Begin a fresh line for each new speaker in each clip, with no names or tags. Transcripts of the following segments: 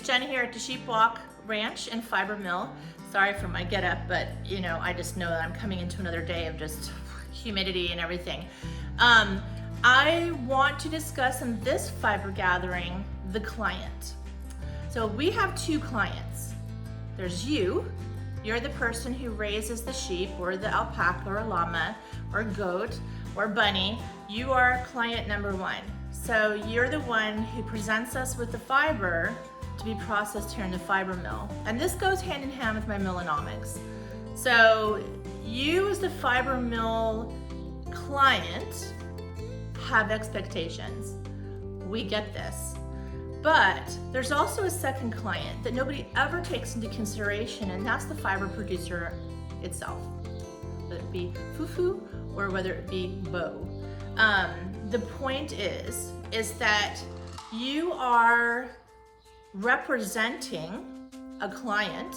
Jen here at the Sheep Walk Ranch and Fiber Mill. Sorry for my get up, but you know, I just know that I'm coming into another day of just humidity and everything. I want to discuss in this fiber gathering the client. So we have two clients. There's you. You're the person who raises the sheep or the alpaca or llama or goat or bunny. You are client number one. So you're the one who presents us with the fiber to be processed here in the fiber mill. And this goes hand in hand with my Millanomics. So you as the fiber mill client have expectations. We get this. But there's also a second client that nobody ever takes into consideration, and that's the fiber producer itself, whether it be Fufu or whether it be Bo. The point is that you are representing a client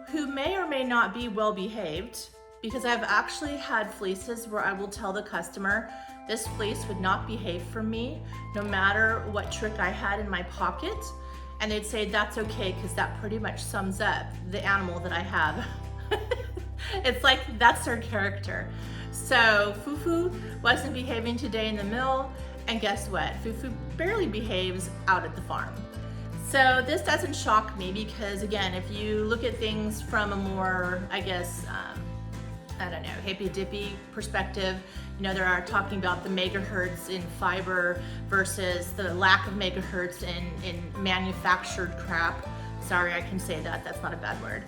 who may or may not be well behaved, because I've actually had fleeces where I will tell the customer, this fleece would not behave for me no matter what trick I had in my pocket. And they'd say, that's okay, because that pretty much sums up the animal that I have. It's like, that's their character. So Fufu wasn't behaving today in the mill, and guess what? Fufu barely behaves out at the farm. So this doesn't shock me, because again, if you look at things from a more, I guess, I don't know, hippy-dippy perspective, you know, there are talking about the megahertz in fiber versus the lack of megahertz in manufactured crap. Sorry, I can say that, that's not a bad word.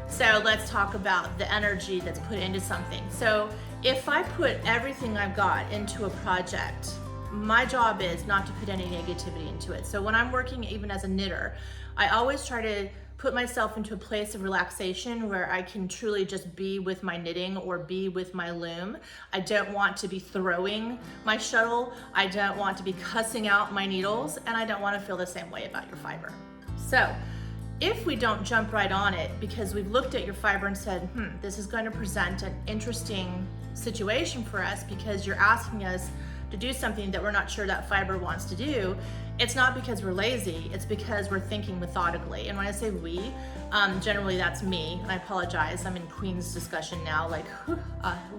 So let's talk about the energy that's put into something. So if I put everything I've got into a project, my job is not to put any negativity into it. So when I'm working even as a knitter, I always try to put myself into a place of relaxation where I can truly just be with my knitting or be with my loom. I don't want to be throwing my shuttle. I don't want to be cussing out my needles, and I don't want to feel the same way about your fiber. So if we don't jump right on it because we've looked at your fiber and said, this is going to present an interesting situation for us because you're asking us to do something that we're not sure that fiber wants to do, it's not because we're lazy, it's because we're thinking methodically. And when I say we, generally that's me, and I apologize, I'm in Queen's discussion now, like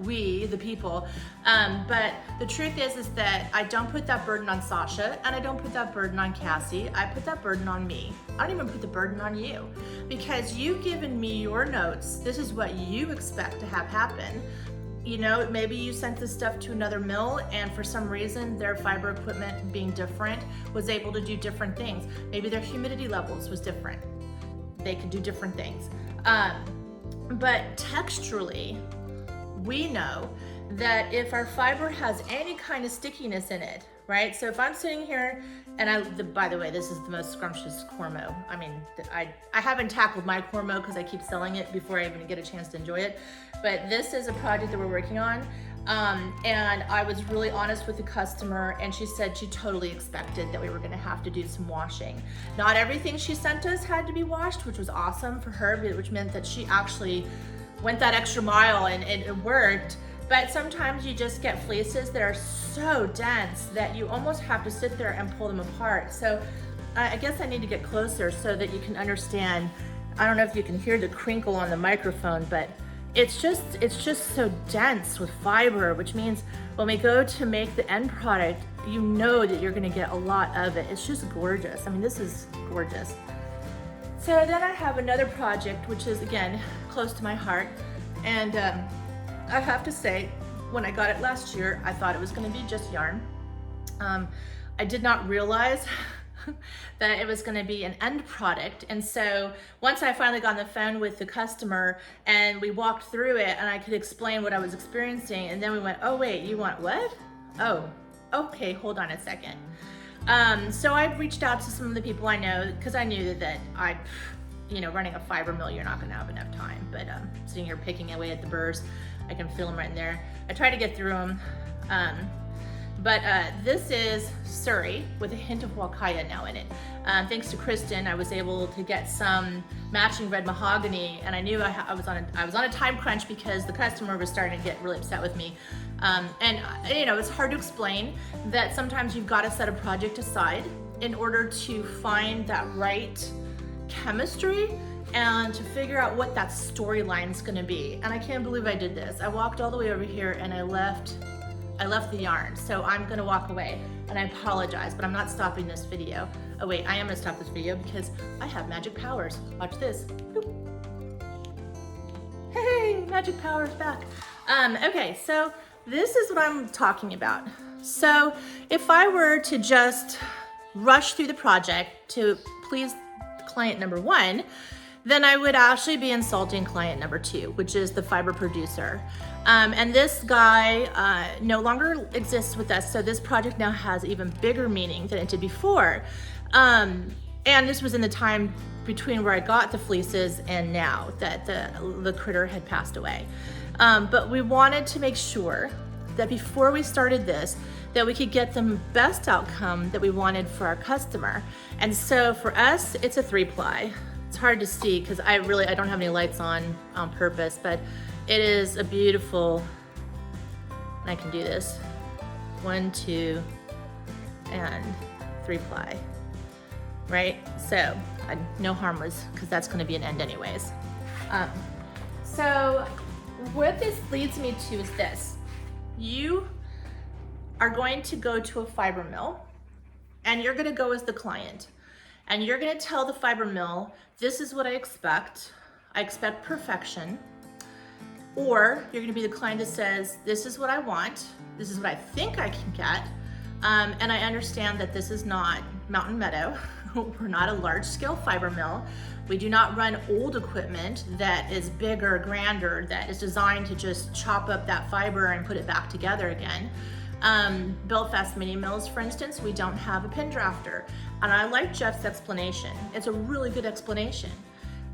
we, the people. But the truth is that I don't put that burden on Sasha, and I don't put that burden on Cassie, I put that burden on me. I don't even put the burden on you, because you've given me your notes, this is what you expect to have happen. You know, maybe you sent this stuff to another mill and for some reason their fiber equipment being different was able to do different things. Maybe their humidity levels was different. They could do different things. But texturally, we know that if our fiber has any kind of stickiness in it, right? So if I'm sitting here and by the way, this is the most scrumptious Cormo. I mean, I haven't tackled my Cormo because I keep selling it before I even get a chance to enjoy it. But this is a project that we're working on. And I was really honest with the customer, and she said she totally expected that we were gonna have to do some washing. Not everything she sent us had to be washed, which was awesome for her, which meant that she actually went that extra mile and it worked. But sometimes you just get fleeces that are so dense that you almost have to sit there and pull them apart. So I guess I need to get closer so that you can understand. I don't know if you can hear the crinkle on the microphone, but it's just so dense with fiber, which means when we go to make the end product, you know that you're gonna get a lot of it. It's just gorgeous. I mean, this is gorgeous. So then I have another project, which is again, close to my heart. And I have to say, when I got it last year, I thought it was gonna be just yarn. I did not realize that it was gonna be an end product. And so once I finally got on the phone with the customer and we walked through it and I could explain what I was experiencing, and then we went, oh wait, you want what? Oh, okay, hold on a second. So I reached out to some of the people I know, because I knew that running a fiber mill, you're not gonna have enough time. But sitting here picking away at the burrs, I can feel them right in there. I try to get through them. But this is Surrey with a hint of Wakaya now in it. Thanks to Kristen, I was able to get some matching red mahogany, and I knew I was on a time crunch because the customer was starting to get really upset with me. And it's hard to explain that sometimes you've got to set a project aside in order to find that right chemistry and to figure out what that storyline's gonna be. And I can't believe I did this. I walked all the way over here and I left the yarn. So I'm gonna walk away and I apologize, but I'm not stopping this video. Oh wait, I am gonna stop this video because I have magic powers. Watch this. Boop. Hey, magic powers back. Okay, so this is what I'm talking about. So if I were to just rush through the project to please client number one, then I would actually be insulting client number two, which is the fiber producer. And this guy no longer exists with us, so this project now has even bigger meaning than it did before. And this was in the time between where I got the fleeces and now that the critter had passed away. But we wanted to make sure that before we started this, that we could get the best outcome that we wanted for our customer. And so for us, it's a 3-ply. It's hard to see because I don't have any lights on purpose, but it is a beautiful, and I can do this, 1, 2, and 3-ply, right? So no harm was, because that's gonna be an end anyways. So what this leads me to is this. You are going to go to a fiber mill and you're gonna go as the client. And you're gonna tell the fiber mill, this is what I expect perfection. Or you're gonna be the client that says, this is what I want, this is what I think I can get, and I understand that this is not Mountain Meadow. We're not a large scale fiber mill. We do not run old equipment that is bigger, grander, that is designed to just chop up that fiber and put it back together again. Belfast mini mills, for instance, we don't have a pin drafter. And I like Jeff's explanation. It's a really good explanation.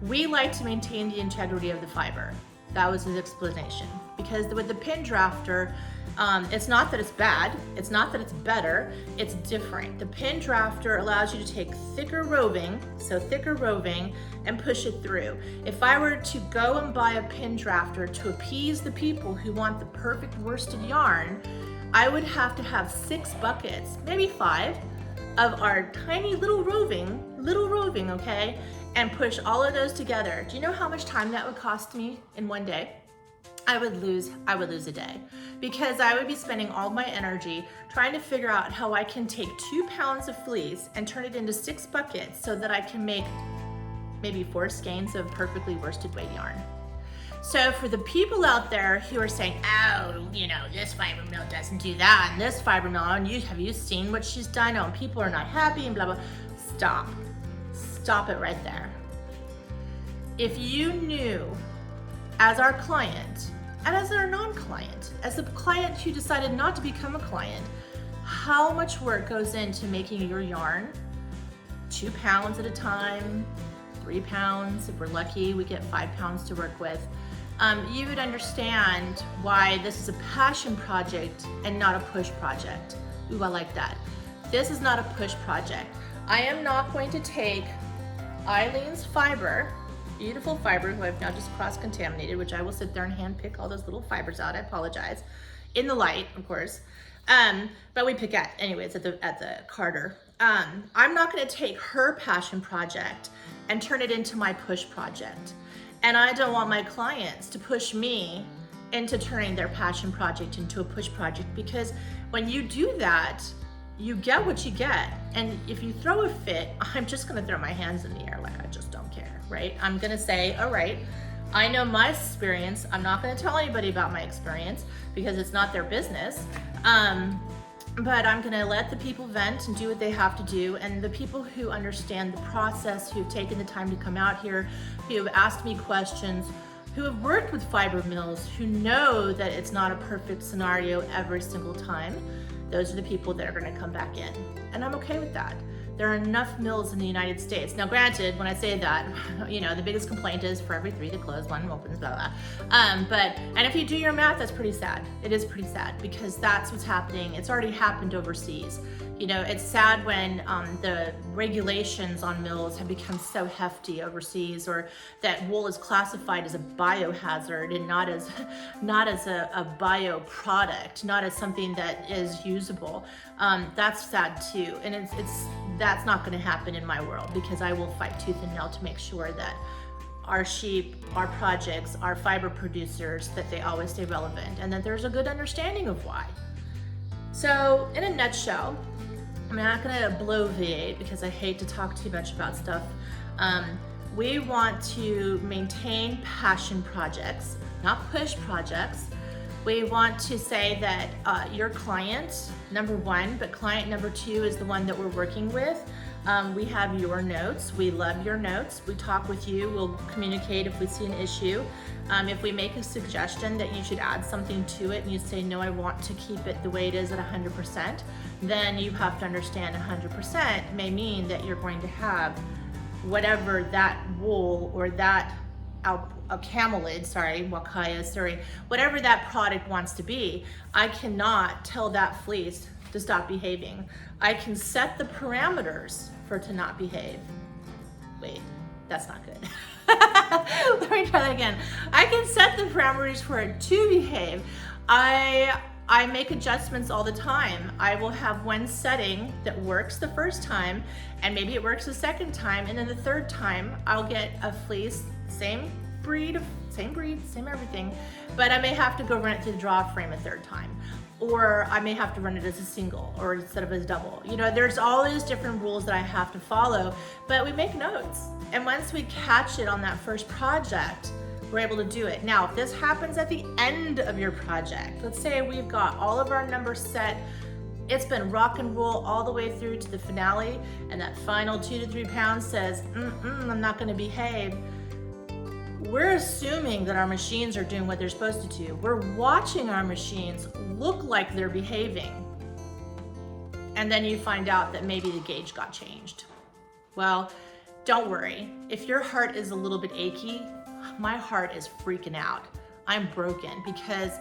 We like to maintain the integrity of the fiber. That was his explanation. Because with the pin drafter, it's not that it's bad, it's not that it's better, it's different. The pin drafter allows you to take thicker roving, and push it through. If I were to go and buy a pin drafter to appease the people who want the perfect worsted yarn, I would have to have 6 buckets, maybe 5, of our tiny little roving, okay? And push all of those together. Do you know how much time that would cost me in one day? I would lose a day because I would be spending all my energy trying to figure out how I can take 2 pounds of fleece and turn it into 6 buckets so that I can make maybe 4 skeins of perfectly worsted weight yarn. So for the people out there who are saying, oh, you know, this fiber mill doesn't do that, and this fiber mill, and have you seen what she's done? Oh, and people are not happy and blah, blah. Stop it right there. If you knew as our client, and as our non-client, as the client who decided not to become a client, how much work goes into making your yarn 2 pounds at a time, 3 pounds, if we're lucky, we get 5 pounds to work with. You would understand why this is a passion project and not a push project. Ooh, I like that. This is not a push project. I am not going to take Eileen's fiber, beautiful fiber, who I've now just cross-contaminated, which I will sit there and hand pick all those little fibers out. I apologize. In the light, of course. But we pick at, anyways, at the carder. I'm not gonna take her passion project and turn it into my push project. And I don't want my clients to push me into turning their passion project into a push project, because when you do that, you get what you get. And if you throw a fit, I'm just gonna throw my hands in the air like I just don't care, right? I'm gonna say, all right, I know my experience. I'm not gonna tell anybody about my experience because it's not their business. But I'm gonna let the people vent and do what they have to do. And the people who understand the process, who've taken the time to come out here, who have asked me questions, who have worked with fiber mills, who know that it's not a perfect scenario every single time, those are the people that are gonna come back in. And I'm okay with that. There are enough mills in the United States. Now granted, when I say that, you know, the biggest complaint is for every 3 that close, 1 opens, blah, blah. And if you do your math, that's pretty sad. It is pretty sad because that's what's happening. It's already happened overseas. You know, it's sad when the regulations on mills have become so hefty overseas, or that wool is classified as a biohazard and not as a bio product, not as something that is usable. That's sad too. And it's that's not gonna happen in my world, because I will fight tooth and nail to make sure that our sheep, our projects, our fiber producers, that they always stay relevant and that there's a good understanding of why. So in a nutshell, I'm not gonna bloviate because I hate to talk too much about stuff. We want to maintain passion projects, not push projects. We want to say that your client, number one, but client number two is the one that we're working with. We have your notes. We love your notes. We talk with you. We'll communicate if we see an issue. If we make a suggestion that you should add something to it and you say, no, I want to keep it the way it is at 100%, then you have to understand 100% may mean that you're going to have whatever that wool or that camelid, wakaya, whatever that product wants to be. I cannot tell that fleece to stop behaving. I can set the parameters for it to not behave. Wait, that's not good. Let me try that again. I can set the parameters for it to behave. I make adjustments all the time. I will have one setting that works the first time, and maybe it works the second time, and then the third time I'll get a fleece, same breed, same everything, but I may have to go run it through the draw frame a third time, or I may have to run it as a single or instead of as double. You know, there's all these different rules that I have to follow, but we make notes, and once we catch it on that first project, we're able to do it. Now, if this happens at the end of your project, let's say we've got all of our numbers set, it's been rock and roll all the way through to the finale, and that final 2 to 3 pounds says, I'm not gonna behave. We're assuming that our machines are doing what they're supposed to do. We're watching our machines look like they're behaving. And then you find out that maybe the gauge got changed. Well, don't worry. If your heart is a little bit achy, my heart is freaking out. I'm broken because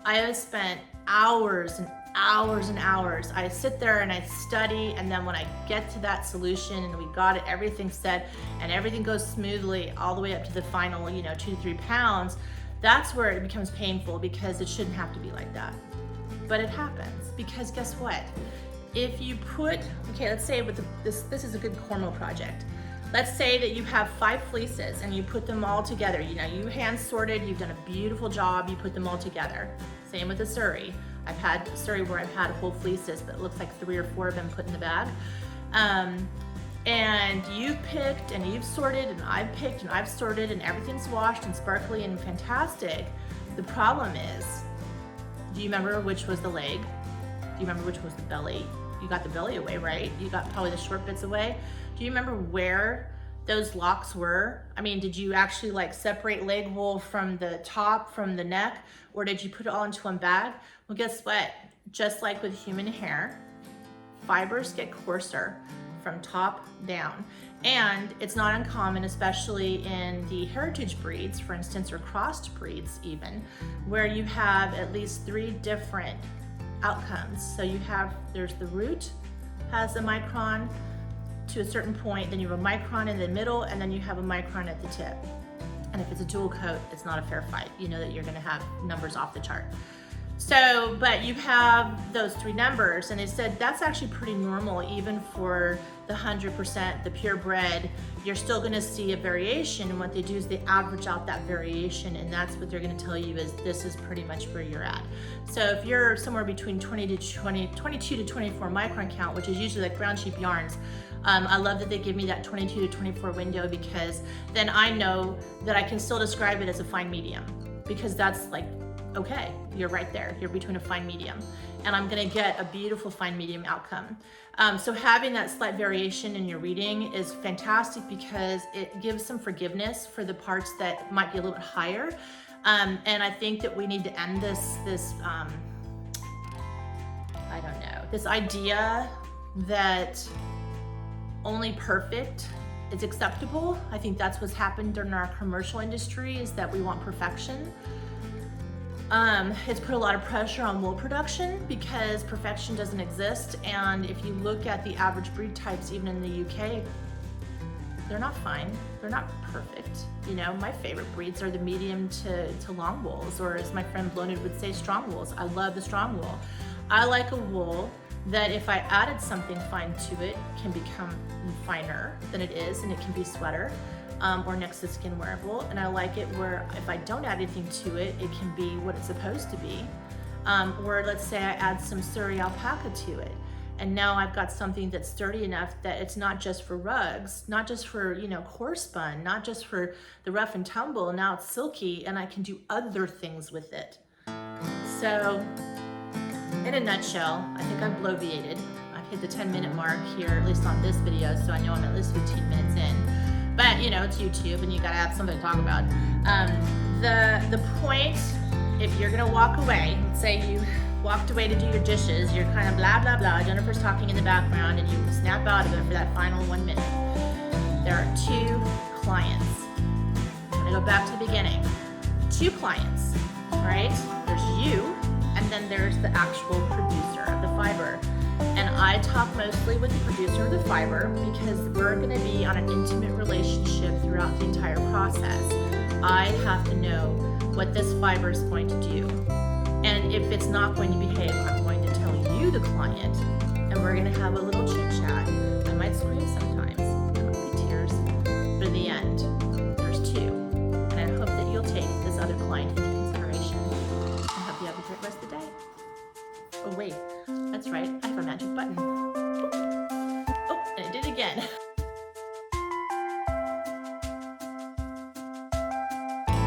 I have spent hours and hours and hours. I sit there and I study, and then when I get to that solution and we got it, everything set, and everything goes smoothly all the way up to the final, 2 to 3 pounds, that's where it becomes painful, because it shouldn't have to be like that. But it happens, because guess what? If you put, okay, let's say with this is a good cornmeal project. Let's say that you have 5 fleeces and you put them all together. You hand sorted, you've done a beautiful job, you put them all together. Same with the Surrey. I've had Surrey where I've had whole fleeces, but it looks like 3 or 4 of them put in the bag. And you've picked and you've sorted, and I've picked and I've sorted, and everything's washed and sparkly and fantastic. The problem is, do you remember which was the leg? Do you remember which was the belly? You got the belly away, right? You got probably the short bits away. Do you remember where those locks were? I mean, did you actually like separate leg wool from the top, from the neck, or did you put it all into one bag? Well, guess what? Just like with human hair, fibers get coarser from top down. And it's not uncommon, especially in the heritage breeds, for instance, or crossed breeds even, where you have at least 3 different outcomes. So there's the root has a micron to a certain point, then you have a micron in the middle, and then you have a micron at the tip. And if it's a dual coat, it's not a fair fight. You know that you're gonna have numbers off the chart. So, but you have those 3 numbers, and they said that's actually pretty normal even for the 100%, the purebred. You're still gonna see a variation, and what they do is they average out that variation, and that's what they're gonna tell you is this is pretty much where you're at. So if you're somewhere between 22 to 24 micron count, which is usually like brown sheep yarns, I love that they give me that 22 to 24 window, because then I know that I can still describe it as a fine medium, because that's like, okay, you're right there. You're between a fine medium, and I'm gonna get a beautiful fine medium outcome. So having that slight variation in your reading is fantastic, because it gives some forgiveness for the parts that might be a little bit higher. And I think that we need to end this I don't know, this idea that only perfect is acceptable. I think that's what's happened in our commercial industry, is that we want perfection. It's put a lot of pressure on wool production because perfection doesn't exist. And if you look at the average breed types, even in the UK, they're not fine. They're not perfect. My favorite breeds are the medium to long wools, or as my friend Bloned would say, strong wools. I love the strong wool. I like a wool that if I added something fine to it, can become finer than it is, and it can be sweater or next to skin wearable. And I like it where if I don't add anything to it, it can be what it's supposed to be. Or let's say I add some Surrey alpaca to it, and now I've got something that's sturdy enough that it's not just for rugs, not just for, you know, core spun, not just for the rough and tumble. Now it's silky, and I can do other things with it. So in a nutshell, I think I've bloviated. I've hit the 10-minute mark here, at least on this video, so I know I'm at least 15 minutes in. But you know, it's YouTube and you gotta have something to talk about. The point, if you're gonna walk away, let's say you walked away to do your dishes, you're kind of blah, blah, blah, Jennifer's talking in the background, and you snap out of it for that final 1 minute. There are 2 clients. I'm gonna go back to the beginning. 2 clients, right? There's you, and then there's the actual producer of the fiber. And I talk mostly with the producer of the fiber because we're gonna be on an intimate relationship throughout the entire process. I have to know what this fiber is going to do. And if it's not going to behave, I'm going to tell you, the client, and we're gonna have a little chit chat. I might scream sometimes, there might be tears, but in the end, there's 2. And I hope that you'll take this other client into consideration. I hope you have a great rest of the day. Oh wait, that's right, I have a magic button. Oh, and I did it again.